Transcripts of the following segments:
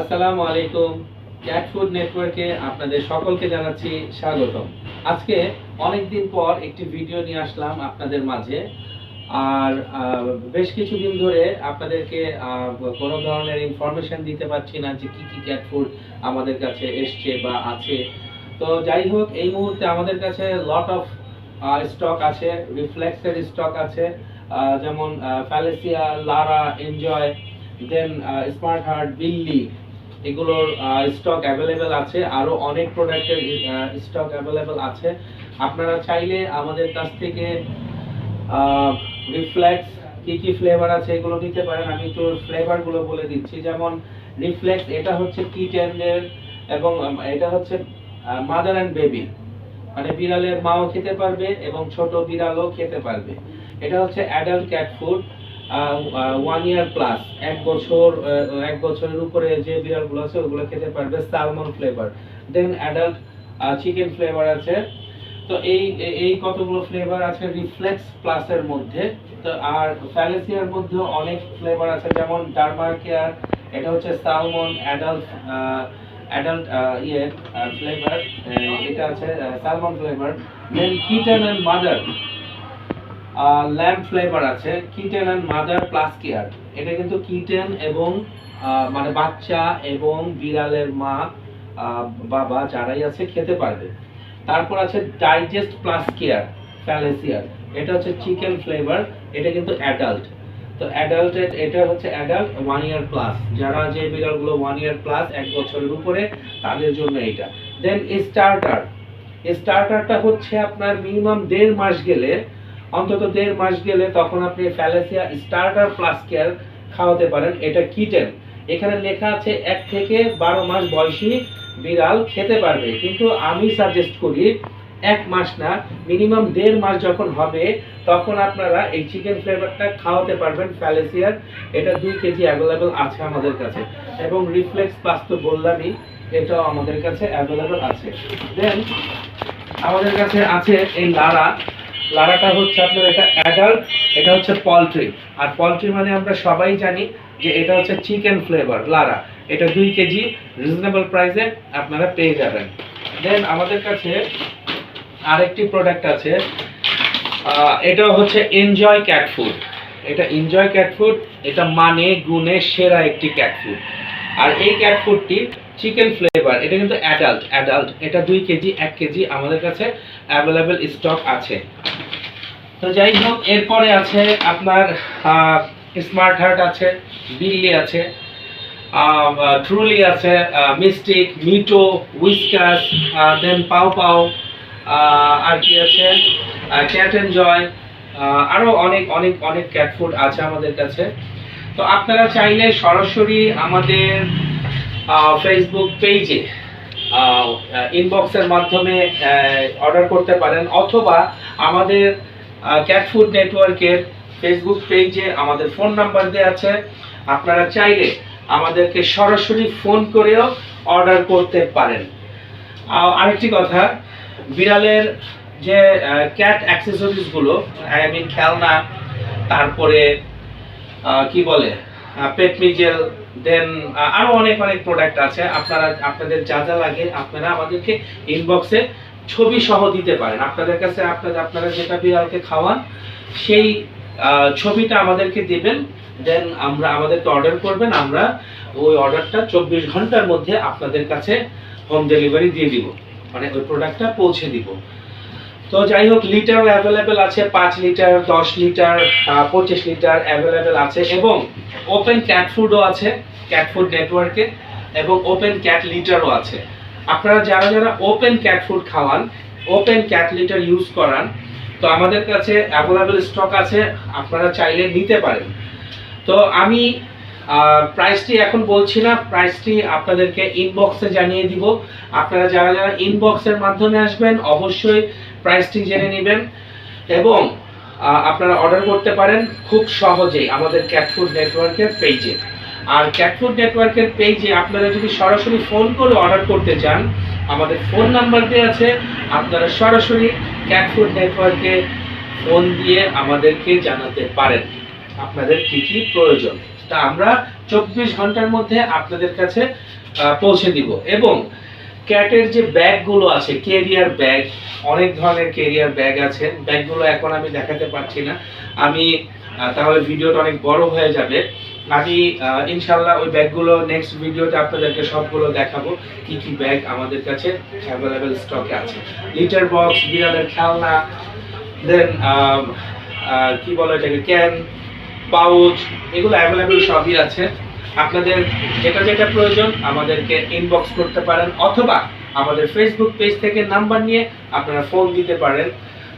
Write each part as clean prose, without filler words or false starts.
আসসালামু আলাইকুম। Cat food নেটওয়ার্কে আপনাদের সকলকে জানাচ্ছি স্বাগতম। আজকে অনেকদিন পর একটি ভিডিও নিয়ে আসলাম আপনাদের মাঝে। আর বেশ কিছুদিন ধরে আপনাদেরকে কোনো ধরনের ইনফরমেশন দিতে পারছি না যে কি কি ক্যাট ফুড আমাদের কাছে এসছে বা আছে। তো যাই হোক, এই মুহূর্তে আমাদের কাছে লট অফ স্টক আছে, রিফ্লেক্সের স্টক আছে, যেমন ফ্যালেসিয়া, লারা, এনজয়, দেন স্মার্ট হার্ট, বিল্লি, এগুলোর স্টক অ্যাভেলেবেল আছে। আরো অনেক প্রোডাক্টের স্টক অ্যাভেলেবেল আছে। আপনারা চাইলে আমাদের কাছ থেকে রিফ্লেক্স কি কি ফ্লেভার আছে এগুলো নিতে পারেন। আমি একটু ফ্লেভার গুলো বলে দিচ্ছি। যেমন রিফ্লেক্স, এটা হচ্ছে কিটেনের, এবং এটা হচ্ছে মাদার অ্যান্ড বেবি, মানে বিড়ালের মাও খেতে পারবে এবং ছোট বিড়ালও খেতে পারবে। এটা হচ্ছে অ্যাডাল্ট ক্যাট ফুড, 1 ইয়ার প্লাস, 1 বছরের উপরে যে বিড়ালগুলো আছে ওগুলো খেতে পারবে। সালমন ফ্লেভার, দেন অ্যাডাল্ট চিকেন ফ্লেভার আছে। তো এই এই কতগুলো ফ্লেভার আছে রিফ্লেক্স প্লাসের মধ্যে। তো আর ফ্যালেসিয়ার মধ্যে অনেক ফ্লেভার আছে, যেমন ডারমার কেয়ার, এটা হচ্ছে সালমন অ্যাডাল্ট অ্যাডাল্ট ফ্লেভার, এটা আছে salmon flavour. Then kitten and mother lamb flavour আছে, kitten and mother plus care. এটা কিন্তু কিটেন এবং মানে বাচ্চা এবং বিড়ালের মা, বাবা যারাই আছে খেতে পারবে। তারপর আছে ডাইজেস্ট প্লাস কেয়ার ফ্যালেসিয়ার, এটা হচ্ছে চিকেন ফ্লেভার, এটা কিন্তু অ্যাডাল্ট। তো অ্যাডাল্ট, এটা হচ্ছে অ্যাডাল্ট 1 ইয়ার প্লাস, যারা যে বিড়ালগুলো 1 ইয়ার প্লাস, 1 বছরের উপরে, তাদের জন্য এটা। দেন স্টার্টারটা হচ্ছে আপনার মিনিমাম 1.5 মাস গেলে, অন্তত 1.5 মাস গেলে তখন আপনি ফ্যালেসিয়া স্টার্টার প্লাস কেয়ার খাওয়াতে পারেন। এটা কিটেন, এখানে লেখা আছে 1 থেকে 12 মাস বয়সী বিড়াল খেতে পারবে, কিন্তু আমি সাজেস্ট করি 1 মাস না, মিনিমাম 1.5 মাস যখন হবে তখন আপনারা এই চিকেন ফ্লেভারটা খাওয়াতে পারবেন ফ্যালেসিয়ার। এটা 2 কেজি অ্যাভেলেবেল আছে আমাদের কাছে, এবং রিফ্লেক্স প্লাস তো বললামই, এটাও আমাদের কাছে অ্যাভেলেবেল আছে। দেন আমাদের কাছে আছে এই লারাটা হচ্ছে আপনার, এটা অ্যাডাল্ট, এটা হচ্ছে পলট্রি। আর পলট্রি মানে আমরা সবাই জানি যে এটা হচ্ছে চিকেন ফ্লেভার লারা। এটা 2 কেজি রিজনেবল প্রাইসে আপনারা পেয়ে যাবেন। দেন আমাদের কাছে আরেকটি প্রোডাক্ট আছে, এটা হচ্ছে এনজয় ক্যাট ফুড। এটা এনজয় ক্যাট ফুড, এটা মানে গুণে সেরা একটি ক্যাট ফুড। আর এই ক্যাট ফুডটি চিকেন ফ্লেভার, এটা কিন্তু অ্যাডাল্ট, এটা 2 কেজি 1 কেজি আমাদের কাছে অ্যাভেলেবেল স্টক আছে। তো যাই হোক, এরপরে আছে আপনার স্মার্ট হার্ট আছে, বিল্লি আছে, ট্রুলি আছে, মিস্টিক, মিটো, উইস্কাস, দেন পাও পাও, আর কি আছে ক্যাট এনজয়, আরও অনেক অনেক অনেক ক্যাট ফুড আছে আমাদের কাছে। তো আপনারা চাইলে সরাসরি আমাদের ফেসবুক পেজে ইনবক্সের মাধ্যমে অর্ডার করতে পারেন, অথবা আমাদের ক্যাট ফুড নেটওয়ার্কের ফেসবুক পেজে আমাদের ফোন নাম্বার দেওয়া আছে। আপনারা চাইলে আমাদেরকে সরাসরি ফোন করেও অর্ডার করতে পারেন। আরেকটি কথা, বিড়ালের যে ক্যাট অ্যাক্সেসরিজগুলো, আই মিন খেলনা, তারপরে কি বলে পেটমিজেল, দেন আরো অনেক অনেক প্রোডাক্ট আছে। আপনাদের যা যা লাগে আপনারা আমাদেরকে ইনবক্সে ছবি সহ দিতে পারেন। আপনাদের কাছে আপনারা যেটা বিড়ালকে খাওয়ান সেই ছবিটা আমাদেরকে দিবেন, দেন আমাদেরকে অর্ডার করবেন, আমরা ওই অর্ডারটা 24 ঘন্টার মধ্যে আপনাদের কাছে হোম ডেলিভারি দিয়ে দিব, মানে ওই প্রোডাক্টটা পৌঁছে দিব। তো যাই হোক, লিটার অ্যাভেলেবেল আছে, 5 লিটার, 10 লিটার, 25 লিটার অ্যাভেলেবেল আছে, এবং ওপেন ক্যাট ফুডও আছে ক্যাট ফুড নেটওয়ার্কে, এবং ওপেন ক্যাট লিটারও আছে। আপনারা যারা যারা ওপেন ক্যাট ফুড খাওয়ান, ওপেন ক্যাট লিটার ইউজ করান, তো আমাদের কাছে অ্যাভেলেবেল স্টক আছে, আপনারা চাইলে নিতে পারেন। তো আমি প্রাইসটি এখন বলছি না, প্রাইসটি আপনাদেরকে ইনবক্সে জানিয়ে দিব। আপনারা যারা যারা ইনবক্সের মাধ্যমে আসবেন অবশ্যই প্রাইসটি জেনে নেবেন, এবং আপনারা অর্ডার করতে পারেন খুব সহজেই আমাদের ক্যাট ফুড নেটওয়ার্কের পেজে। আর ক্যাট ফুড নেটওয়ার্কের পেজে আপনারা যদি সরাসরি ফোন করে অর্ডার করতে চান, আমাদের ফোন নাম্বার দেওয়া আছে, আপনারা সরাসরি ক্যাট ফুড নেটওয়ার্কে ফোন দিয়ে আমাদেরকে জানাতে পারেন আপনাদের কি কি প্রয়োজন। তা আমরা 24 ঘন্টার মধ্যে আপনাদের কাছে পৌঁছে দিব। এবং ক্যাটের যে ব্যাগগুলো আছে, ক্যারিয়ার ব্যাগ, অনেক ধরনের ক্যারিয়ার ব্যাগ আছে, ব্যাগগুলো এখন আমি দেখাতে পারছি না, আমি তাহলে ভিডিওটা অনেক বড় হয়ে যাবে। আমি ইনশাল্লাহ ওই ব্যাগগুলো নেক্সট ভিডিওতে আপনাদেরকে সবগুলো দেখাবো কি কি ব্যাগ আমাদের কাছে অ্যাভেলেবেল স্টকে আছে। লিটার বক্স, বিড়ালের খেলনা, দেন কি বলে এটাকে, ক্যান, পাউচ, এগুলো অ্যাভেলেবেল সবই আছে। আপনাদের যেটা যেটা প্রয়োজন আমাদেরকে ইনবক্স করতে পারেন, অথবা আমাদের ফেসবুক পেজ থেকে নাম্বার নিয়ে আপনারা ফোন দিতে পারেন।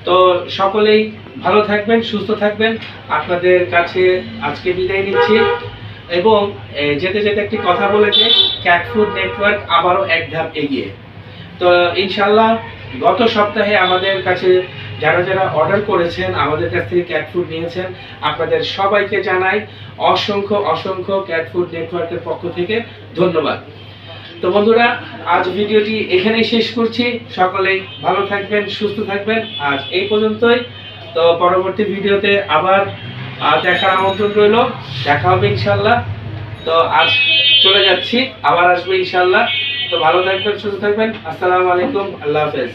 তো সকলেই ভালো থাকবেন, সুস্থ থাকবেন। আপনাদের কাছে আজকে বিদায় নিচ্ছি এবং যেতে যেতে একটি কথা বলেছে, ক্যাট ফুড নেটওয়ার্ক আবারও এক ধাপ এগিয়ে। তো ইনশাল্লাহ গত সপ্তাহে আমাদের কাছে যারা যারা অর্ডার করেছেন, আমাদের কাছ থেকে ক্যাট ফুড নিয়েছেন, আপনাদের সবাইকে জানাই অসংখ্য অসংখ্য ক্যাট ফুড নেটওয়ার্কের পক্ষ থেকে ধন্যবাদ। তো বন্ধুরা, আজ ভিডিওটি এখানেই শেষ করছি। সকলেই ভালো থাকবেন, সুস্থ থাকবেন। আজ এই পর্যন্তই। তো পরবর্তী ভিডিওতে আবার দেখার আমন্ত্রণ রইল, দেখা হবে ইনশাল্লাহ। তো আজ চলে যাচ্ছি, আবার আসবো ইনশাল্লাহ। তো ভালো থাকবেন, সুস্থ থাকবেন। আসসালামু আলাইকুম, আল্লাহ হাফেজ।